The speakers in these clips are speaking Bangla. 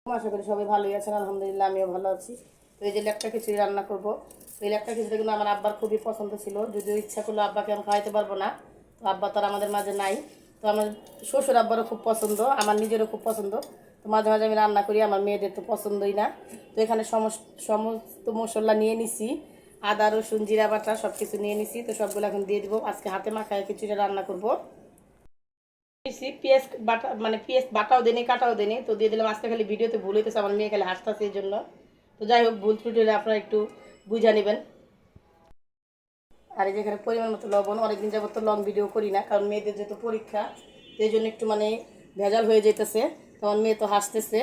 আশা করি সবাই ভালোই আছেন, আলহামদুলিল্লাহ আমিও ভালো আছি। তো এই যে লেটকা খিচুড়ি রান্না করবো। তো এই লেটকা খিচুড়ি কিন্তু আমার আব্বার খুবই পছন্দ ছিল, যদিও ইচ্ছা করলো আব্বাকে আমি খাওয়াইতে পারবো না। তো আব্বা তো আর আমাদের মাঝে নাই। তো আমার শ্বশুর আব্বারও খুব পছন্দ, আমার নিজেরও খুব পছন্দ। তো মাঝে মাঝে আমি রান্না করি, আমার মেয়েদের তো পছন্দই না। তো এখানে সমস্ত মশলা নিয়ে নিছি, আদা রসুন জিরা বাটা সব কিছু নিয়ে নিছি। তো সবগুলো এখন দিয়ে দিব, আজকে হাতে মাখায় খিচুড়ি রান্না করবো। পেঁয়াজ বাটা মানে পেঁয়াজ বাটাও দেনি কাটাও দেনি, তো দিয়ে দিলাম। আজকে খালি ভিডিওতে ভুল হইতেছে, আমার মেয়ে খালি হাসতেছে এই জন্য। তো যাই হোক, ভুল ত্রুটি হলে আপনারা একটু বুঝা নেবেন। আর এই যেখানে পরিমাণ মতো লবণ, অনেকদিন যাবত তো লং ভিডিও করি না, কারণ মেয়েদের যেহেতু পরীক্ষা, তো এই জন্য একটু মানে ভেজাল হয়ে যেতেছে। তখন মেয়ে তো হাসতেছে।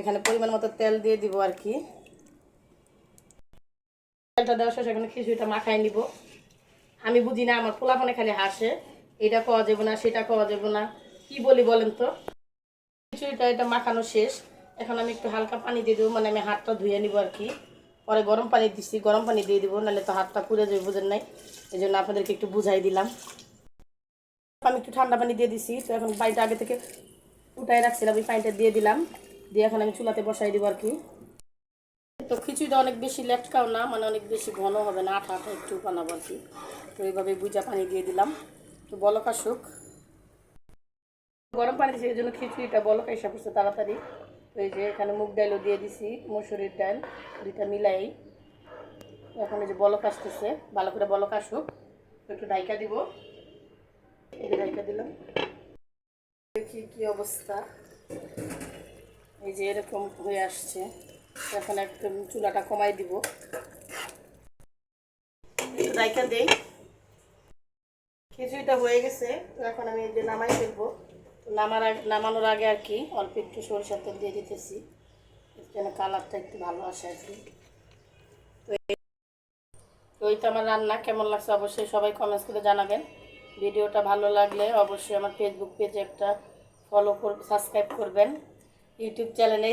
এখানে পরিমাণ মতো তেল দিয়ে দিব আর কি। তেলটা দেওয়ার শেষে এখানে খিচুড়িটা মাখাই নিব। আমি বুঝি না, আমার পোলাপানে খালি হাসে, এটা খাওয়া যাবে না সেটা খাওয়া যাবে না, কি বলি বলেন তো। খিচুড়িটা এটা মাখানো শেষ। এখন আমি একটু হালকা পানি দিয়ে দেবো, মানে আমি হাতটা ধুয়ে নিব আর কি। পরে গরম পানি দিচ্ছি, গরম পানি দিয়ে দেবো, নাহলে তো হাতটা পুড়ে যাবে, বুঝেন নাই। এই জন্য আপনাদেরকে একটু বুঝাই দিলাম। আমি একটু ঠান্ডা পানি দিয়ে দিছি। তো এখন পানিটা আগে থেকে উঠাই রাখছিলাম, ওই পানিটা দিয়ে দিলাম। দিয়ে এখন আমি চুলাতে বসাই দিব আর কি। তো খিচুড়িটা অনেক বেশি লেটকাও না, মানে অনেক বেশি ঘন হবে না, আঠা আঠা একটু বানাবো আর কি। তো এইভাবে বুঝা পানি দিয়ে দিলাম। তো বলক আসুক। গরম পানি দিয়েছি, এই জন্য খিচুড়িটা বলক এসে পড়ছে তাড়াতাড়ি। তো এই যে এখানে মুগ ডালও দিয়ে দিছি, মসুরির ডাল, দুইটা মিলাই। এখন এই যে বলক আসতেছে, ভালো করে বলক আসুক। একটু ঢাইকা দিব, এই যে ঢাইকা দিলাম। দেখি কি অবস্থা। এই যে এরকম হয়ে আসছে। এখন একদম চুলাটা কমাই দিব, একটু ঢাইকা দেই। খিচুড়িটা হয়ে গেছে। তো এখন আমি এই যে নামাই ফেলবো। নামানোর আগে আর কি অল্প একটু সরিষার তেল দিয়ে দিতেছি, যেন কালারটা একটু ভালো আসে আর কি। তো এই তো আমার রান্না কেমন লাগছে অবশ্যই সবাই কমেন্টস করে জানাবেন। ভিডিওটা ভালো লাগলে অবশ্যই আমার ফেসবুক পেজে একটা সাবস্ক্রাইব করবেন। ইউটিউব চ্যানেলে